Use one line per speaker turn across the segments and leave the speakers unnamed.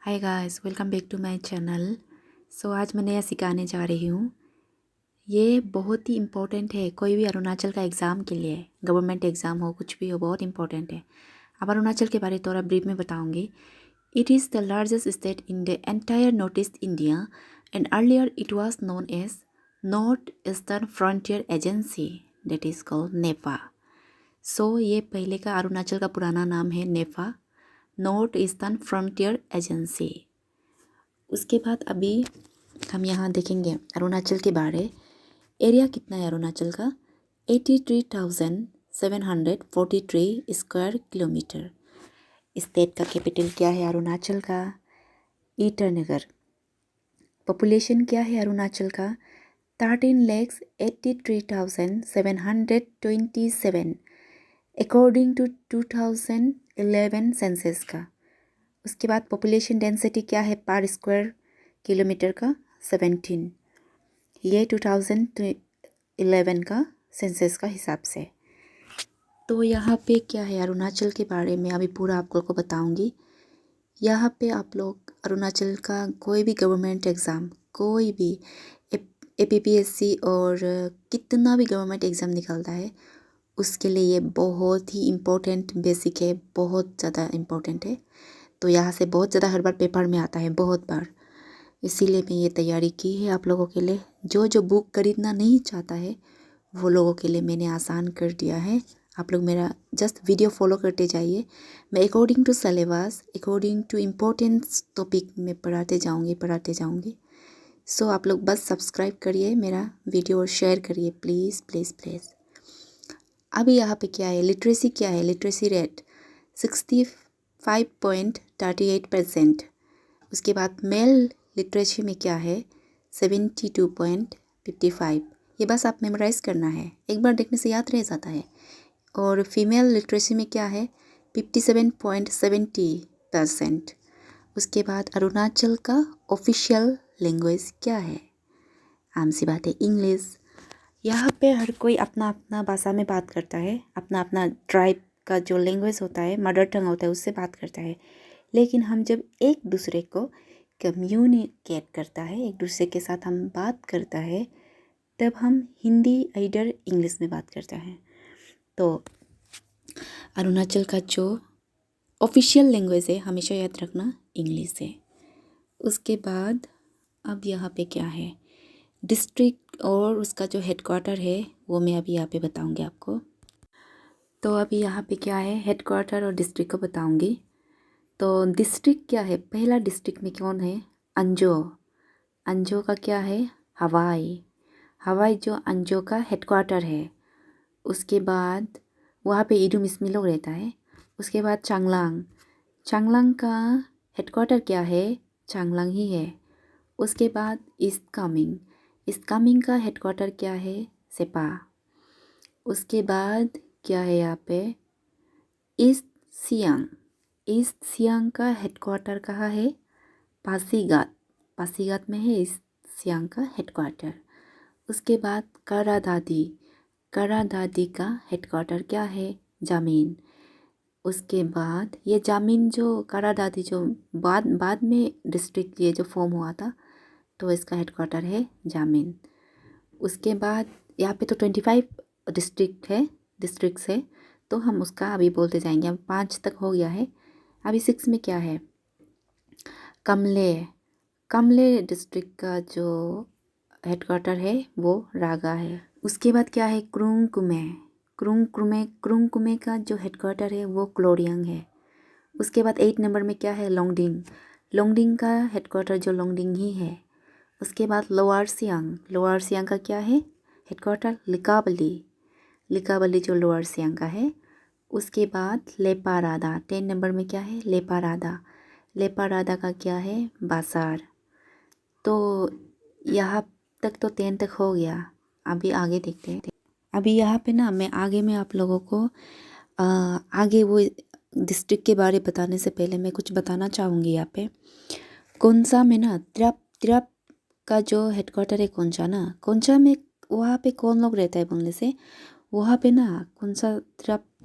Hi guys, welcome back to my channel. आज मैं नया सिखाने जा रही हूँ। ये बहुत ही इम्पोर्टेंट है कोई भी अरुणाचल का एग्ज़ाम के लिए। गवर्नमेंट एग्ज़ाम हो कुछ भी हो, बहुत इम्पोर्टेंट है। अब अरुणाचल के बारे थोड़ा ब्रीफ में बताऊँगी। It is the largest state in the entire north east India and earlier it was known as north eastern frontier agency, that is called NEFA. ये पहले का अरुणाचल का पुराना नाम है NEFA, north eastern frontier agency. उसके बाद अभी हम यहाँ देखेंगे अरुणाचल के बारे। एरिया कितना है अरुणाचल का? 83,743 स्क्वायर किलोमीटर। स्टेट का कैपिटल क्या है अरुणाचल का? ईटानगर। पॉपुलेशन क्या है अरुणाचल का? 13,83,727 अकॉर्डिंग टू 2011 सेंसस का। उसके बाद पॉपुलेशन डेंसिटी क्या है पर स्क्वायर किलोमीटर का? 17। ये 2011 का सेंसस का हिसाब से। तो यहाँ पे क्या है अरुणाचल के बारे में अभी पूरा आप लोग को बताऊंगी। यहाँ पे आप लोग अरुणाचल का कोई भी गवर्नमेंट एग्ज़ाम, कोई भी APPSC और कितना भी गवर्नमेंट एग्ज़ाम निकलता है, उसके लिए ये बहुत ही इम्पोर्टेंट बेसिक है, बहुत ज़्यादा इम्पोर्टेंट है। तो यहाँ से बहुत ज़्यादा हर बार पेपर में आता है, बहुत बार। इसीलिए मैं ये तैयारी की है आप लोगों के लिए। जो बुक खरीदना नहीं चाहता है वो लोगों के लिए मैंने आसान कर दिया है। आप लोग मेरा जस्ट वीडियो फॉलो करते जाइए। मैं according to syllabus, according to importance topic में पढ़ाते जाऊँगी। आप लोग बस सब्सक्राइब करिए मेरा वीडियो और शेयर करिए, प्लीज़ प्लीज़ प्लीज़। अभी यहाँ पे क्या है, लिटरेसी क्या है? Literacy rate 65.38%। उसके बाद मेल लिटरेसी में क्या है? 72.55। ये बस आप मेमोराइज़ करना है, एक बार देखने से याद रह जाता है। और फीमेल लिटरेसी में क्या है? 57.70%। उसके बाद अरुणाचल का ऑफिशियल लैंग्वेज क्या है? आम सी बात है, इंग्लिश। यहाँ पे हर कोई अपना अपना भाषा में बात करता है, अपना अपना ट्राइब का जो लैंग्वेज होता है, मदर टंग होता है, उससे बात करता है। लेकिन हम जब एक दूसरे को कम्युनिकेट करता है, एक दूसरे के साथ हम बात करता है, तब हम हिंदी इधर इंग्लिश में बात करता है। तो अरुणाचल का जो ऑफिशियल लैंग्वेज है, हमेशा याद रखना, इंग्लिश है। उसके बाद अब यहाँ पे क्या है, डिस्ट्रिक्ट और उसका जो हेडक्वार्टर है वो मैं अभी यहाँ पे बताऊँगी आपको। तो अभी यहाँ पे क्या है, हेडक्वार्टर और डिस्ट्रिक्ट को बताऊँगी। तो डिस्ट्रिक्ट क्या है? पहला डिस्ट्रिक्ट में कौन है? अंजो। अंजो का क्या है? हवाई। हवाई जो अंजो का हेडक्वार्टर है। उसके बाद वहाँ पे इडुम इस्मिलो रहता है। उसके बाद चांगलांग। चांगलांग का हेडक्वार्टर क्या है? चांगलांग ही है। उसके बाद ईस्ट कामेंग। ईस्ट कामेंग का हेडक्वार्टर क्या है? सेपा। उसके बाद क्या है यहाँ पे? ईस्ट सियांग। ईस्ट सियांग का हेडक्वार्टर कहाँ है? पासीघाट। पासीघाट में है ईस्ट सियांग का हेडक्वार्टर। उसके बाद करादादी। करादादी का हेडक्वार्टर क्या है? जामीन। उसके बाद ये जामीन जो करादादी जो बाद में डिस्ट्रिक्ट ये जो फॉर्म हुआ था, तो इसका हेडक्वार्टर है जामीन। उसके बाद यहाँ पे तो 25 डिस्ट्रिक्ट्स है, तो हम उसका अभी बोलते जाएंगे। अब 5 तक हो गया है, अभी 6 में क्या है? कमले। कमले डिस्ट्रिक्ट का जो हेडक्वार्टर है वो रागा है। उसके बाद क्या है? क्रुंगकुमे। क्रुंगकुमे का जो हेडक्वार्टर है वो क्लोरियांग है। उसके बाद 8 नंबर में क्या है? लोंगडिंग। लोंगडिंग का हेडक्वार्टर जो लोंगडिंग ही है। उसके बाद लोअर सियांग। लोअर सियांग का क्या है हेडक्वार्टर? लिकाबली। लिकाबली जो लोअर सियांग का है। उसके बाद लेपारादा। 10 नंबर में क्या है? लेपारादा। लेपारादा का क्या है? बासार। तो यहाँ तक तो 10 तक हो गया। अभी आगे देखते हैं। अभी यहाँ पे ना मैं आगे में आप लोगों को आगे वो डिस्ट्रिक्ट के बारे बताने से पहले मैं कुछ बताना चाहूँगी। यहाँ पे कोनसा में ना तिरप का जो हेडक्वार्टर है कोनसा ना, कोनसा में वहाँ पे कौन लोग रहता है बोलने से, वहाँ पे ना कोनसा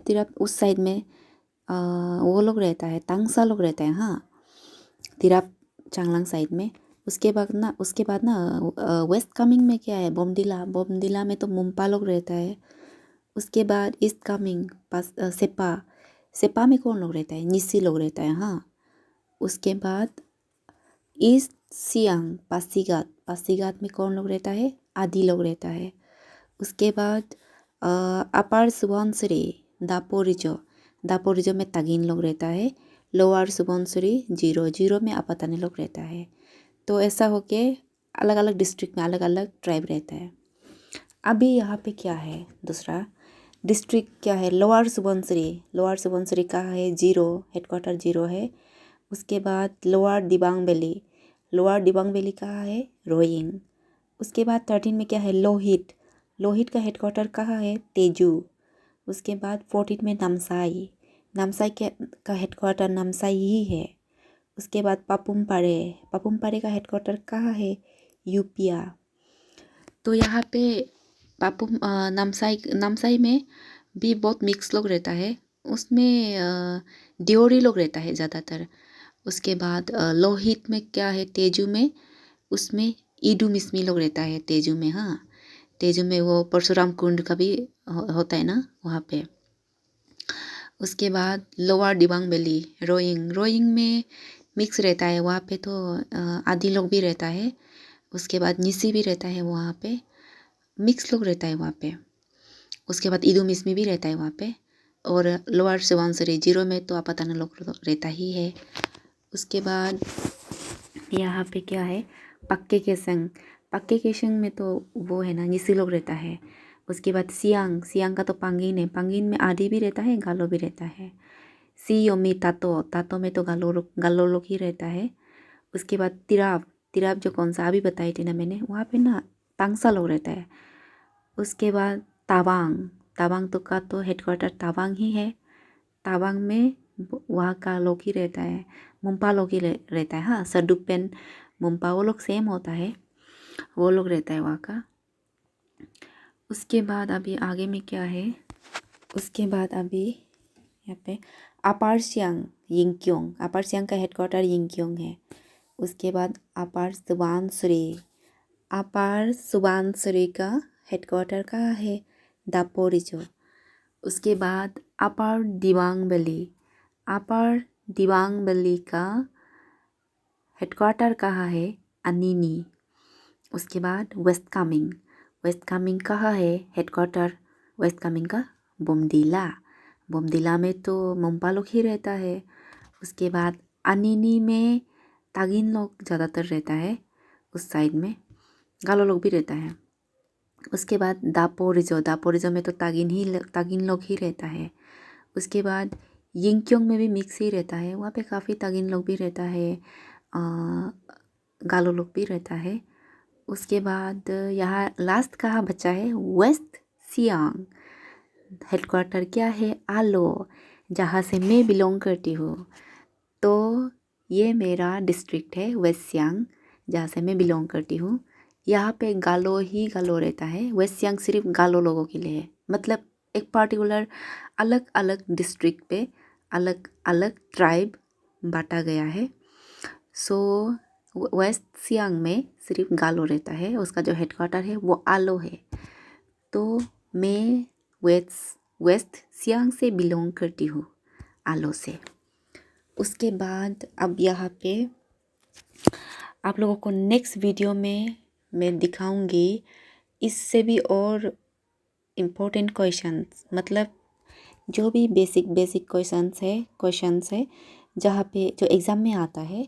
तिरप उस साइड में वो लोग रहता है, तांगसा लोग रहता है। हाँ, तिराप चांगलांग साइड में। उसके बाद ना वेस्ट कामेंग में क्या है, बोमडिला में तो मुंपा लोग रहता है। उसके बाद ईस्ट कामेंग सेपा में कौन लोग रहता है, निसी लोग रहता है। हाँ, उसके बाद ईस्ट सियांग पासीघाट में कौन लोग रहता है, आदि लोग रहता है। उसके बाद अपर सुबनसिरी दापोरिजो में तागिन लोग रहता है। लोअर सुबनसिरी जीरो में आपातानी लोग रहता है। तो ऐसा होके अलग अलग डिस्ट्रिक्ट में अलग अलग ट्राइब रहता है। अभी यहाँ पे क्या है, दूसरा डिस्ट्रिक्ट क्या है, लोअर सुबनसिरी का है जीरो, हेडक्वार्टर जीरो है। उसके बाद लोअर दिबांग वैली कहाँ है, रोइंग। उसके बाद 13 में क्या है, लोहित का हेडक्वार्टर कहाँ है, तेजू। उसके बाद 14 में नामसाई का हेडक्वार्टर नामसाई ही है। उसके बाद पापुम पारे का हेडक्वार्टर कहाँ है, यूपिया। तो यहाँ पे नामसाई में भी बहुत मिक्स लोग रहता है। उसमें दियोरी लोग रहता है ज़्यादातर। उसके बाद लोहित में क्या है, तेजू में, उसमें ईडू मिसमी लोग रहता है तेजू में। हाँ, तेजू में वो परशुराम कुंड का भी होता है ना वहाँ पे। उसके बाद लोअर दिबांग वैली रोइंग में मिक्स रहता है। वहाँ पे तो आदि लोग भी रहता है। उसके बाद निसी भी रहता है वहाँ पे, मिक्स लोग रहता है वहाँ पे। उसके बाद ईदू मिसमी भी रहता है वहाँ पे। और लोअर सुबनसिरी जीरो में तो आपाताना लोग रहता ही है। उसके बाद यहाँ पे क्या है, पक्के केसंग में तो वो है ना, निसी लोग रहता है। उसके बाद सियांग का तो पांगिन में आदि भी रहता है, गालो भी रहता है। सियोमी तातो में तो गालो लोग ही रहता है। उसके बाद तिराप जो कौन सा अभी बताई थी ना मैंने, वहाँ पे ना तांगसा लोग रहता है। उसके बाद तावांग तो का तो हेडक्वार्टर तावांग ही है। तावांग में वहाँ का लोग ही रहता है, मुंपा लोग ही रहता है। हाँ, सडुपेन मुंपा वो लोग सेम होता है, वो लोग रहता है वहाँ का। उसके बाद अभी आगे में क्या है, उसके बाद अभी यहाँ पे अपार सियांग का हेडक्वार्टर यिंगक्योंग है। उसके बाद अपार सुबानसिरी का हेडक्वार्टर कहाँ है, दापोरिजो। उसके बाद अपर दिबांग वैली का हेडक्वार्टर कहाँ है, अनिनी। उसके बाद वेस्ट कामेंग कहाँ है हेडक्वार्टर, वेस्ट कामेंग का बोमडिला में तो मुंपा लोग ही रहता है। उसके बाद अनिनी में तागिन लोग ज़्यादातर रहता है, उस साइड में गालो लोग भी रहता है। उसके बाद दापोरिजो में तो तागिन लोग ही रहता है। उसके बाद यिंगक्योंग में भी मिक्स ही रहता है, वहाँ पे काफ़ी तागिन लोग भी रहता है, गालो लोग भी रहता है। उसके बाद यहाँ लास्ट कहाँ बचा है, वेस्ट सियांग। हेडक्वार्टर क्या है, आलो, जहाँ से मैं बिलोंग करती हूँ। तो ये मेरा डिस्ट्रिक्ट है वेस्ट सियांग, जहाँ से मैं बिलोंग करती हूँ। यहाँ पे गालो ही गालो रहता है। वेस्ट सियांग सिर्फ गालो लोगों के लिए है, मतलब एक पार्टिकुलर अलग अलग डिस्ट्रिक्ट पे अलग अलग ट्राइब बांटा गया है। सो वेस्ट सियांग में सिर्फ गालो रहता है, उसका जो हेडक्वार्टर है वो आलो है। तो मैं वेस्ट सियांग से बिलोंग करती हूँ, आलो से। उसके बाद अब यहाँ पे आप लोगों को नेक्स्ट वीडियो में मैं दिखाऊंगी इससे भी और इम्पोर्टेंट क्वेश्चंस, मतलब जो भी बेसिक क्वेश्चंस है जहाँ पे जो एग्ज़ाम में आता है,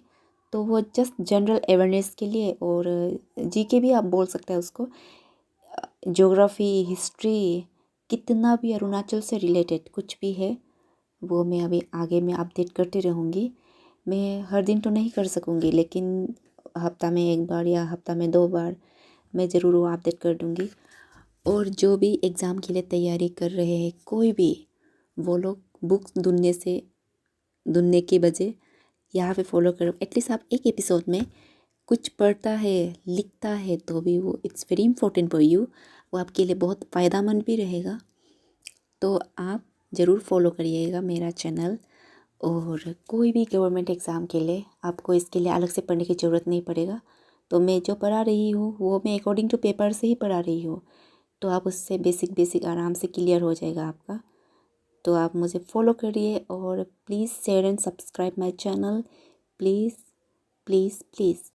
तो वो जस्ट जनरल अवेयरनेस के लिए, और जीके भी आप बोल सकते हैं उसको, ज्योग्राफी, हिस्ट्री, कितना भी अरुणाचल से रिलेटेड कुछ भी है वो मैं अभी आगे में अपडेट करती रहूँगी। मैं हर दिन तो नहीं कर सकूँगी, लेकिन हफ्ता में एक बार या हफ्ता में 2 बार मैं ज़रूर वो अपडेट कर दूँगी। और जो भी एग्ज़ाम के लिए तैयारी कर रहे हैं कोई भी, वो लोग बुक्स ढूंढने के बजाय यहाँ पे फॉलो करो। एटलीस्ट आप एक एपिसोड में कुछ पढ़ता है, लिखता है, तो भी वो it's very important for you, वो आपके लिए बहुत फ़ायदेमंद भी रहेगा। तो आप ज़रूर फॉलो करिएगा मेरा चैनल। और कोई भी गवर्नमेंट एग्ज़ाम के लिए आपको इसके लिए अलग से पढ़ने की ज़रूरत नहीं पड़ेगा। तो मैं जो पढ़ा रही हूँ वो मैं अकॉर्डिंग टू पेपर से ही पढ़ा रही हूँ, तो आप उससे बेसिक बेसिक आराम से क्लियर हो जाएगा आपका। तो आप मुझे फॉलो करिए और please share and subscribe my channel, please please please.